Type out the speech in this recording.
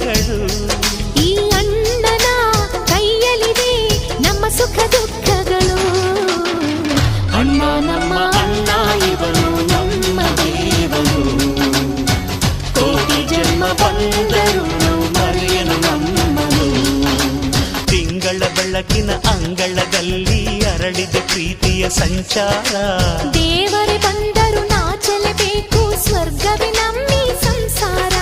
ಮಗಳು. ಈ ಅಣ್ಣನ ಕೈಯಲ್ಲಿದೆ ನಮ್ಮ ಸುಖ ದುಃಖಗಳು. ಅಣ್ಣ ನಮ್ಮ ಅಣ್ಣ ಇವನು ನಮ್ಮ ದೇವನು. ಕೋಟಿ ಜನ್ಮ ಬಂದರು ಮರೆಯನು ನಮ್ಮನು. ತಿಂಗಳ ಬೆಳಕಿನ ಅಂಗಳದಲ್ಲಿ ಅರಳಿದ ಪ್ರೀತಿಯ ಸಂಚಾರ. ದೇವರೇ ಬಂದರು ನಾಚಲೇಬೇಕು, ಸ್ವರ್ಗವೇ ನಮ್ಮಿ ಸಂಸಾರ.